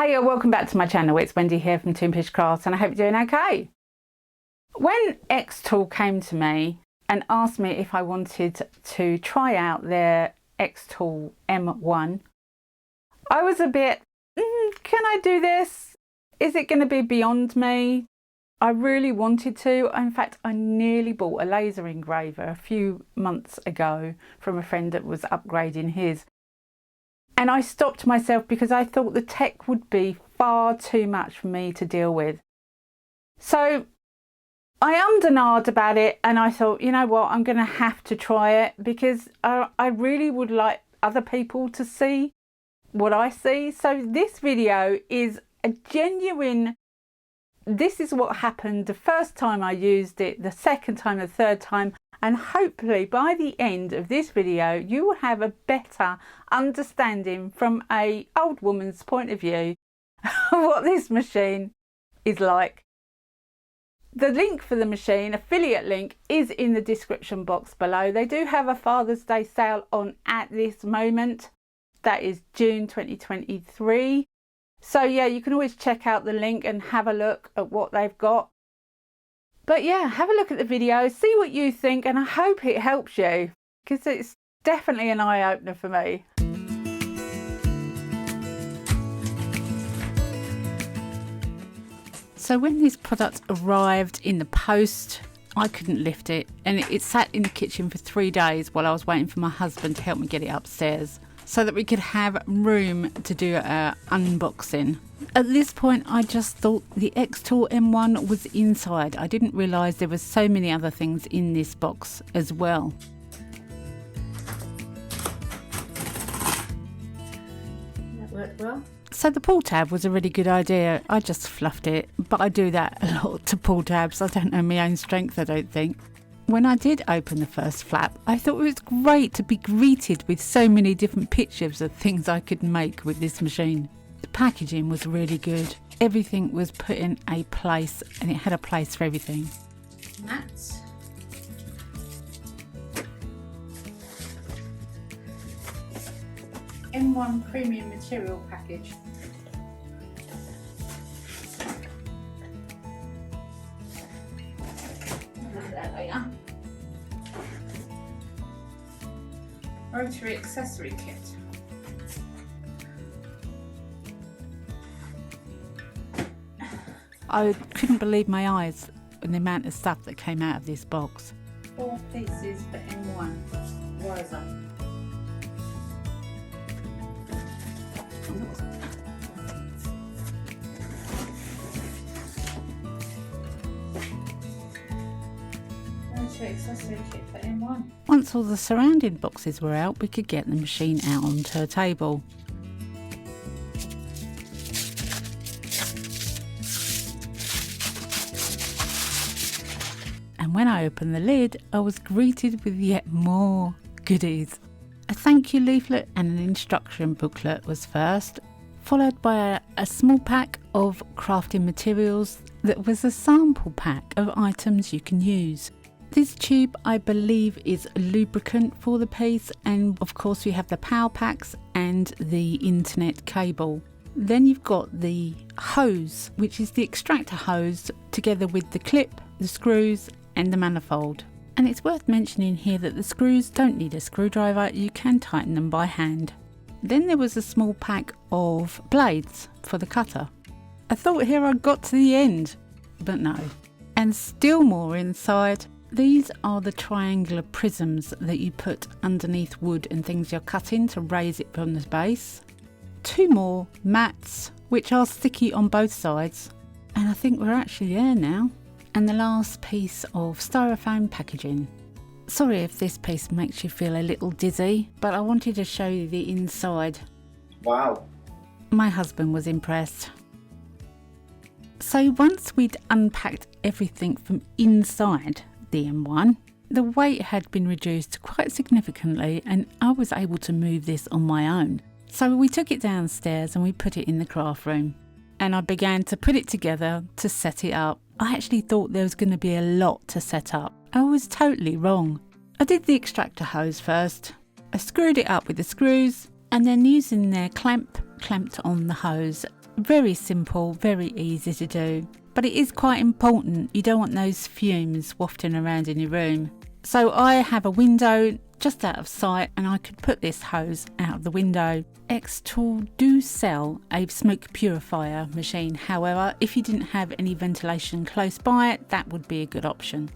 Hey, welcome back to my channel. It's Wendy here from Toonpish Crafts and I hope you're doing okay. When xTool came to me and asked me if I wanted to try out their xTool M1, I was a bit, can I do this? Is it going to be beyond me? I really wanted to. In fact, I nearly bought a laser engraver a few months ago from a friend that was upgrading his. And I stopped myself because I thought the tech would be far too much for me to deal with. So I ummed and ahed about it and I thought, you know what, I'm going to have to try it because I really would like other people to see what I see. So this video is a genuine, this is what happened the first time I used it, the second time, the third time. And hopefully by the end of this video, you will have a better understanding from an old woman's point of view what this machine is like. The link for the machine, affiliate link, is in the description box below. They do have a Father's Day sale on at this moment. That is June 2023. So yeah, you can always check out the link and have a look at what they've got. But yeah, have a look at the video, see what you think, and I hope it helps you because it's definitely an eye-opener for me. So when this product arrived in the post, I couldn't lift it and it sat in the kitchen for 3 days while I was waiting for my husband to help me get it upstairs so that we could have room to do an unboxing. At this point, I just thought the xTool M1 was inside. I didn't realise there were so many other things in this box as well. That worked well. So the pull tab was a really good idea. I just fluffed it, but I do that a lot to pull tabs. I don't know my own strength, I don't think. When I did open the first flap, I thought it was great to be greeted with so many different pictures of things I could make with this machine. The packaging was really good. Everything was put in a place and it had a place for everything. Mats. M1 premium material package. Look at that later. Rotary accessory kit. I couldn't believe my eyes and the amount of stuff that came out of this box. 4 pieces for M1 riser. Accessory kit for M1. Once all the surrounding boxes were out, we could get the machine out onto a table. And when I opened the lid, I was greeted with yet more goodies. A thank you leaflet and an instruction booklet was first, followed by a small pack of crafting materials that was a sample pack of items you can use. This tube, I believe, is lubricant for the piece, and of course we have the power packs and the internet cable. Then you've got the hose, which is the extractor hose, together with the clip, the screws and the manifold. And it's worth mentioning here that the screws don't need a screwdriver, you can tighten them by hand. Then there was a small pack of blades for the cutter. I thought here I got to the end, but no. And still more inside. These are the triangular prisms that you put underneath wood and things you're cutting to raise it from the base. 2 more mats, which are sticky on both sides. And I think we're actually there now. And the last piece of styrofoam packaging. Sorry if this piece makes you feel a little dizzy, but I wanted to show you the inside. Wow. My husband was impressed. So once we'd unpacked everything from inside the M1, the weight had been reduced quite significantly and I was able to move this on my own. So we took it downstairs and we put it in the craft room and I began to put it together to set it up. I actually thought there was going to be a lot to set up. I was totally wrong. I did the extractor hose first. I screwed it up with the screws and then using their clamp clamped on the hose, Very simple, very easy to do, but it is quite important. You don't want those fumes wafting around in your room. So I have a window just out of sight and I could put this hose out of the window. xTool do sell a smoke purifier machine. However, if you didn't have any ventilation close by it, that would be a good option.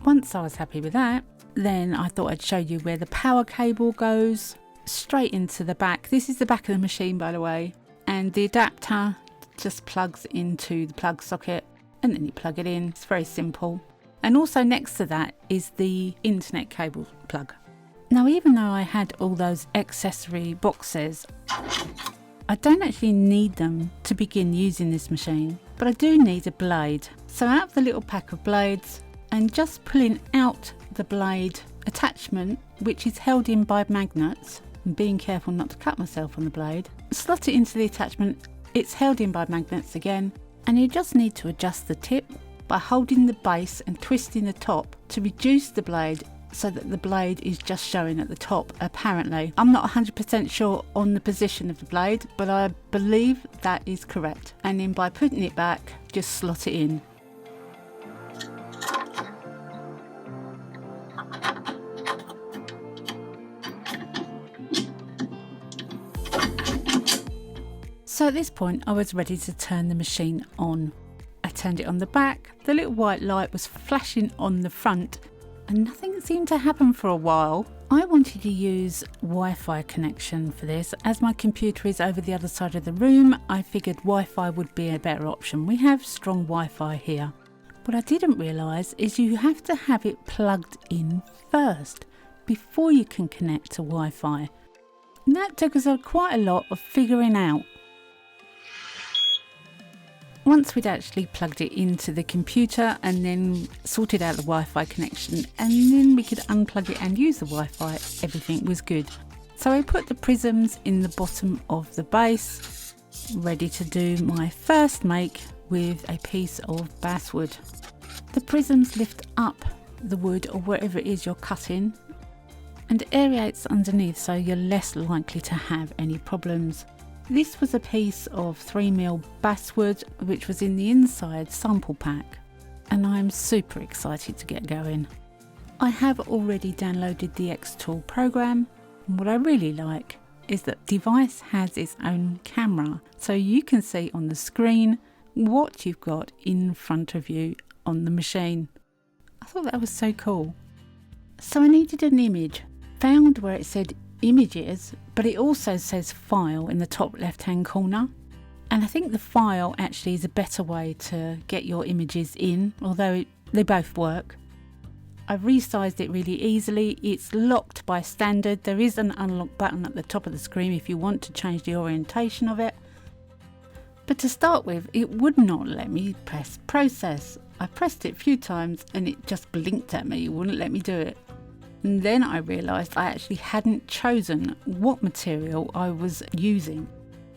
Once I was happy with that, then I thought I'd show you where the power cable goes straight into the back. This is the back of the machine, by the way, and the adapter just plugs into the plug socket and then you plug it in. It's very simple. And also next to that is the internet cable plug. Now, even though I had all those accessory boxes, I don't actually need them to begin using this machine, but I do need a blade. So out of the little pack of blades, and just pulling out the blade attachment, which is held in by magnets, and being careful not to cut myself on the blade, slot it into the attachment. It's held in by magnets again, and you just need to adjust the tip by holding the base and twisting the top to reduce the blade so that the blade is just showing at the top, apparently. I'm not 100% sure on the position of the blade, but I believe that is correct. And then by putting it back, just slot it in. So at this point, I was ready to turn the machine on. I turned it on the back, the little white light was flashing on the front, and nothing seemed to happen for a while. I wanted to use Wi-Fi connection for this. As my computer is over the other side of the room, I figured Wi-Fi would be a better option. We have strong Wi-Fi here. What I didn't realise is you have to have it plugged in first before you can connect to Wi-Fi. And that took us quite a lot of figuring out. Once we'd actually plugged it into the computer and then sorted out the Wi-Fi connection, and then we could unplug it and use the Wi-Fi, everything was good. So I put the prisms in the bottom of the base, ready to do my first make with a piece of basswood. The prisms lift up the wood or whatever it is you're cutting and aerates underneath, so you're less likely to have any problems. This was a piece of 3mm basswood which was in the inside sample pack, and I'm super excited to get going. I have already downloaded the xTool program, and what I really like is that the device has its own camera, so you can see on the screen what you've got in front of you on the machine. I thought that was so cool. So I needed an image, found where it said images, but it also says file in the top left hand corner, and I think the file actually is a better way to get your images in, although they both work. I've resized it really easily. It's locked by standard. There is an unlock button at the top of the screen if you want to change the orientation of it, but to start with it would not let me press process. I pressed it a few times and it just blinked at me, it wouldn't let me do it. And then I realised I actually hadn't chosen what material I was using.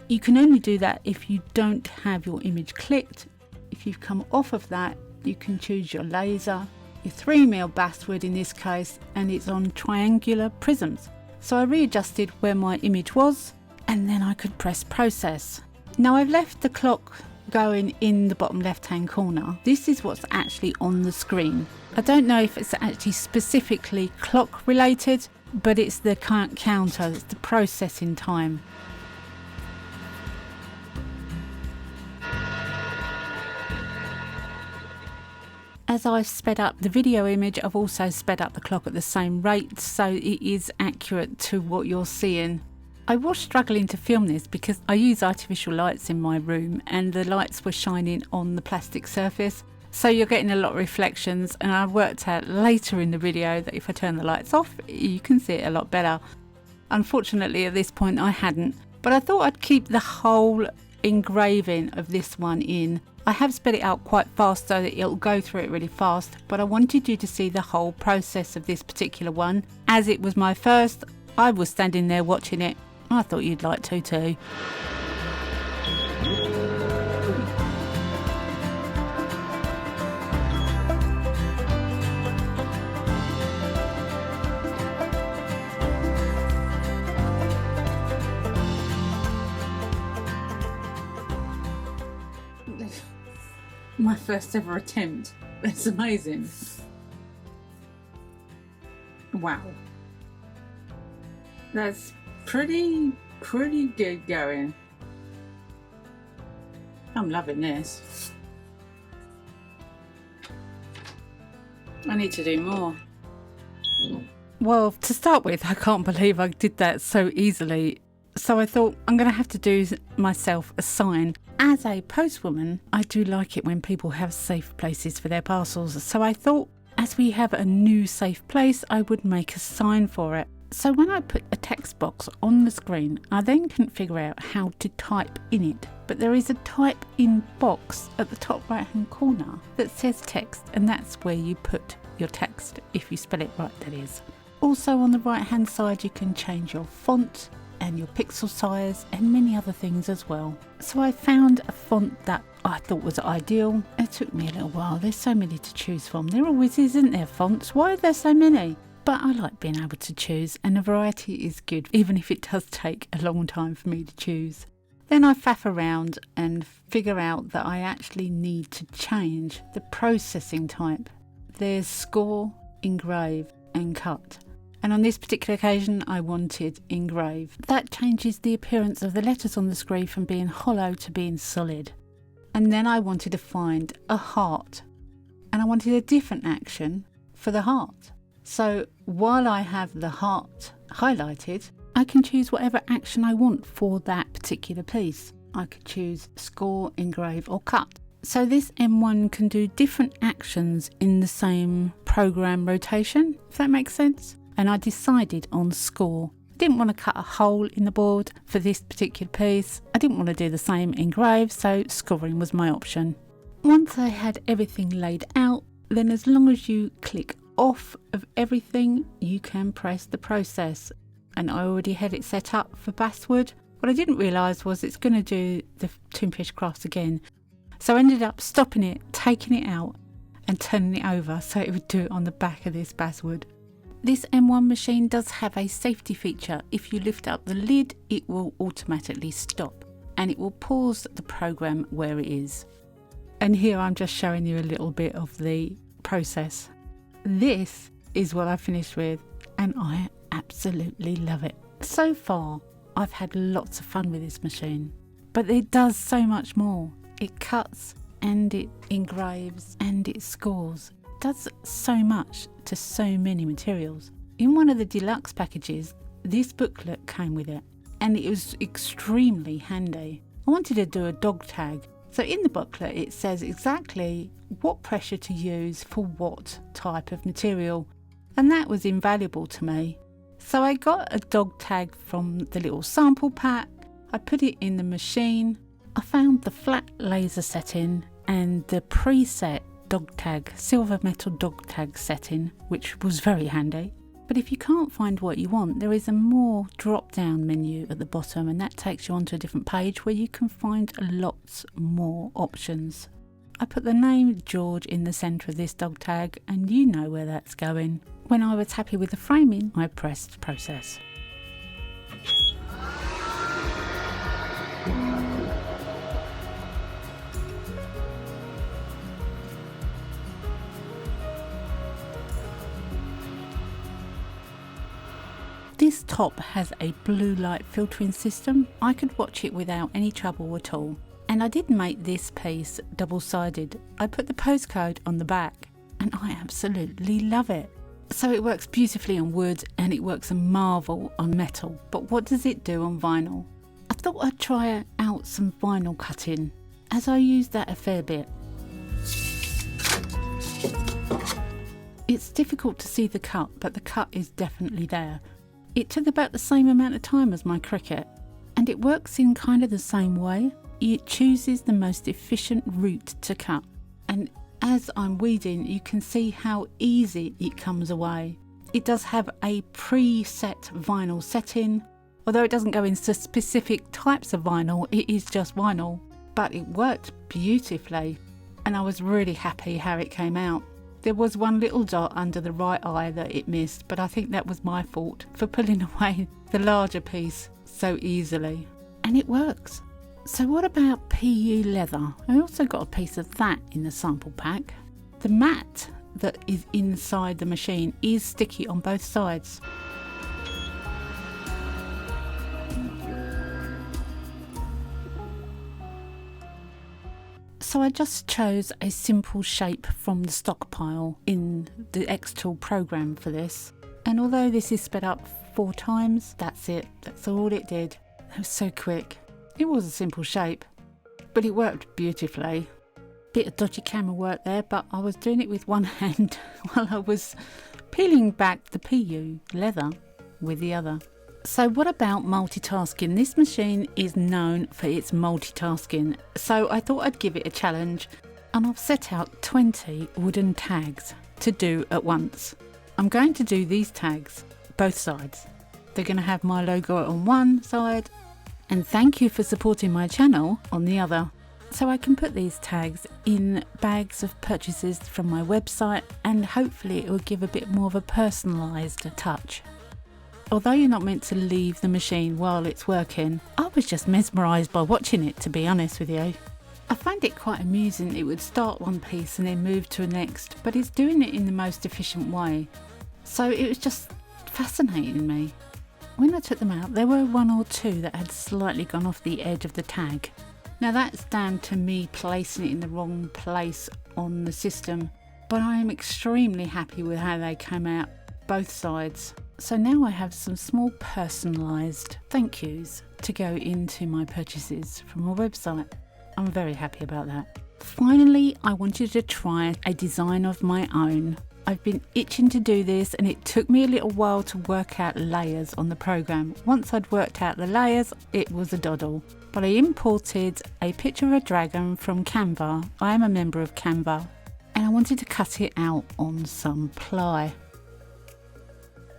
You can only do that if you don't have your image clicked. If you've come off of that, you can choose your laser, your 3mm basswood in this case, and it's on triangular prisms. So I readjusted where my image was, and then I could press process. Now I've left the clock going in the bottom left hand corner. This is what's actually on the screen. I don't know if it's actually specifically clock related, but it's the counter, it's the processing time. As I've sped up the video image, I've also sped up the clock at the same rate, so it is accurate to what you're seeing. I was struggling to film this because I use artificial lights in my room and the lights were shining on the plastic surface, so you're getting a lot of reflections, and I worked out later in the video that if I turn the lights off you can see it a lot better. Unfortunately at this point I hadn't, but I thought I'd keep the whole engraving of this one in. I have sped it out quite fast so that it'll go through it really fast, but I wanted you to see the whole process of this particular one. As it was my first, I was standing there watching it. I thought you'd like to too. My first ever attempt. That's amazing. Wow. That's pretty good going. I'm loving this. I need to do more. Well, to start with, I can't believe I did that so easily. So I thought I'm going to have to do myself a sign. As a postwoman, I do like it when people have safe places for their parcels. So I thought, as we have a new safe place, I would make a sign for it. So when I put a text box on the screen, I then couldn't figure out how to type in it. But there is a type in box at the top right hand corner that says text, and that's where you put your text, if you spell it right, that is. Also on the right hand side you can change your font and your pixel size and many other things as well. So I found a font that I thought was ideal. It took me a little while, there's so many to choose from. There always is, isn't there, fonts? Why are there so many? But I like being able to choose, and the variety is good, even if it does take a long time for me to choose. Then I faff around and figure out that I actually need to change the processing type. There's score, engrave and cut. And on this particular occasion I wanted engrave. That changes the appearance of the letters on the screen from being hollow to being solid. And then I wanted to find a heart. And I wanted a different action for the heart. So while I have the heart highlighted, I can choose whatever action I want for that particular piece. I could choose score, engrave or cut. So this M1 can do different actions in the same program rotation, if that makes sense. And I decided on score. I didn't want to cut a hole in the board for this particular piece. I didn't want to do the same engrave, so scoring was my option. Once I had everything laid out, then as long as you click off of everything, you can press the process. And I already had it set up for basswood. What I didn't realise was it's going to do the Toonpish crafts again. So I ended up stopping it, taking it out and turning it over so it would do it on the back of this basswood. This M1 machine does have a safety feature. If you lift up the lid, it will automatically stop and it will pause the program where it is. And here I'm just showing you a little bit of the process. This is what I finished with and I absolutely love it. So far, I've had lots of fun with this machine, but it does so much more. It cuts and it engraves and it scores. It does so much to so many materials. In one of the deluxe packages, this booklet came with it and it was extremely handy. I wanted to do a dog tag. So in the booklet it says exactly what pressure to use for what type of material, and that was invaluable to me. So I got a dog tag from the little sample pack, I put it in the machine, I found the flat laser setting and the preset dog tag, silver metal dog tag setting, which was very handy. But if you can't find what you want, there is a more drop down menu at the bottom and that takes you onto a different page where you can find lots more options. I put the name George in the centre of this dog tag and you know where that's going. When I was happy with the framing, I pressed process. This top has a blue light filtering system. I could watch it without any trouble at all. And I did make this piece double-sided. I put the postcode on the back and I absolutely love it. So it works beautifully on wood and it works a marvel on metal. But what does it do on vinyl? I thought I'd try out some vinyl cutting as I use that a fair bit. It's difficult to see the cut, but the cut is definitely there. It took about the same amount of time as my Cricut, and it works in kind of the same way. It chooses the most efficient route to cut, and as I'm weeding you can see how easy it comes away. It does have a preset vinyl setting, although it doesn't go into specific types of vinyl, it is just vinyl, but it worked beautifully and I was really happy how it came out. There was one little dot under the right eye that it missed, but I think that was my fault for pulling away the larger piece so easily. And it works. So what about PU leather? I also got a piece of that in the sample pack. The mat that is inside the machine is sticky on both sides. So I just chose a simple shape from the stockpile in the xTool program for this. And although this is sped up 4 times, that's it. That's all it did. It was so quick. It was a simple shape, but it worked beautifully. Bit of dodgy camera work there, but I was doing it with one hand while I was peeling back the PU leather with the other. So what about multitasking? This machine is known for its multitasking, so I thought I'd give it a challenge, and I've set out 20 wooden tags to do at once. I'm going to do these tags both sides. They're going to have my logo on one side and thank you for supporting my channel on the other. So I can put these tags in bags of purchases from my website, and hopefully it will give a bit more of a personalised touch. Although you're not meant to leave the machine while it's working, I was just mesmerised by watching it, to be honest with you. I find it quite amusing. It would start one piece and then move to the next, but it's doing it in the most efficient way. So it was just fascinating me. When I took them out, there were 1 or 2 that had slightly gone off the edge of the tag. Now that's down to me placing it in the wrong place on the system, but I am extremely happy with how they came out both sides. So now I have some small personalised thank yous to go into my purchases from my website. I'm very happy about that. Finally, I wanted to try a design of my own. I've been itching to do this, and it took me a little while to work out layers on the program. Once I'd worked out the layers, it was a doddle. But I imported a picture of a dragon from Canva. I am a member of Canva, and I wanted to cut it out on some ply.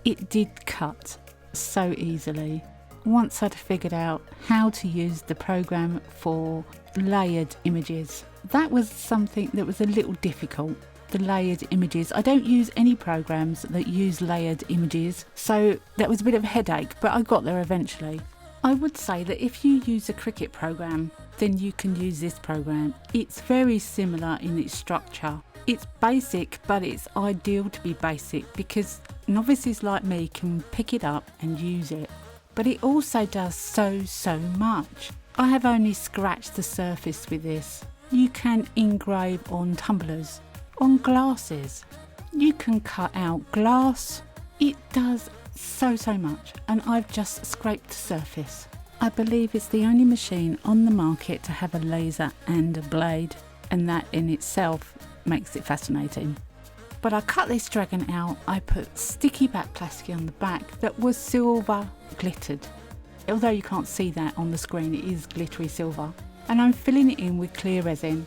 It did cut so easily once I'd figured out how to use the program for layered images. That was something that was a little difficult. The layered images. I don't use any programs that use layered images, so that was a bit of a headache, but I got there eventually. I would say that if you use a Cricut program, then you can use this program. It's very similar in its structure. It's basic, but it's ideal to be basic because novices like me can pick it up and use it. But it also does so much. I have only scratched the surface with this. You can engrave on tumblers, on glasses. You can cut out glass. It does so much, and I've just scraped the surface. I believe it's the only machine on the market to have a laser and a blade, and that in itself makes it fascinating. But I cut this dragon out. I put sticky back plastic on the back that was silver glittered. Although you can't see that on the screen, it is glittery silver. And I'm filling it in with clear resin.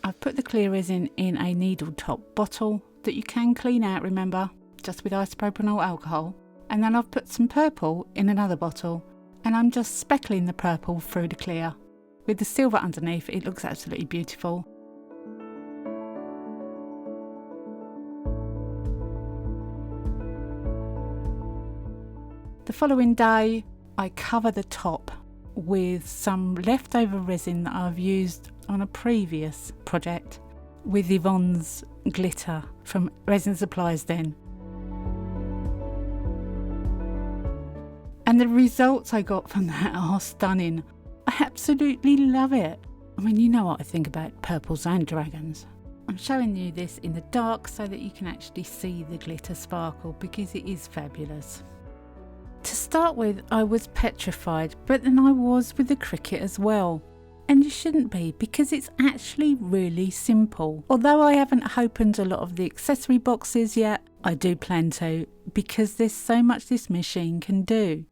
I've put the clear resin in a needle top bottle that you can clean out, remember, just with isopropanol alcohol. And then I've put some purple in another bottle, and I'm just speckling the purple through the clear. With the silver underneath, it looks absolutely beautiful. The following day, I cover the top with some leftover resin that I've used on a previous project with Yvonne's glitter from Resin Supplies then. And the results I got from that are stunning. I absolutely love it. I mean, you know what I think about purples and dragons. I'm showing you this in the dark so that you can actually see the glitter sparkle because it is fabulous. To start with, I was petrified, but then I was with the Cricut as well. And you shouldn't be, because it's actually really simple. Although I haven't opened a lot of the accessory boxes yet, I do plan to, because there's so much this machine can do.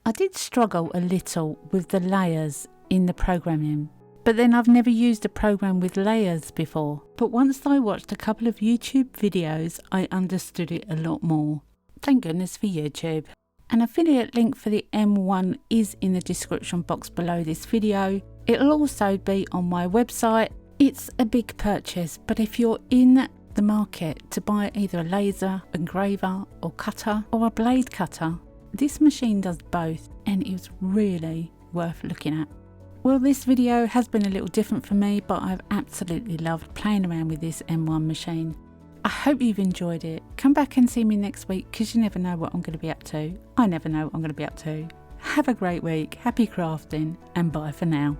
I did struggle a little with the layers in the programming, but then I've never used a program with layers before. But once I watched a couple of YouTube videos, I understood it a lot more. Thank goodness for YouTube. An affiliate link for the M1 is in the description box below this video. It'll also be on my website. It's a big purchase, but if you're in the market to buy either a laser engraver or cutter or a blade cutter, this machine does both, and it's really worth looking at. Well, this video has been a little different for me, but I've absolutely loved playing around with this M1 machine. I hope you've enjoyed it. Come back and see me next week, because you never know what I'm going to be up to. I never know what I'm going to be up to. Have a great week, happy crafting, and bye for now.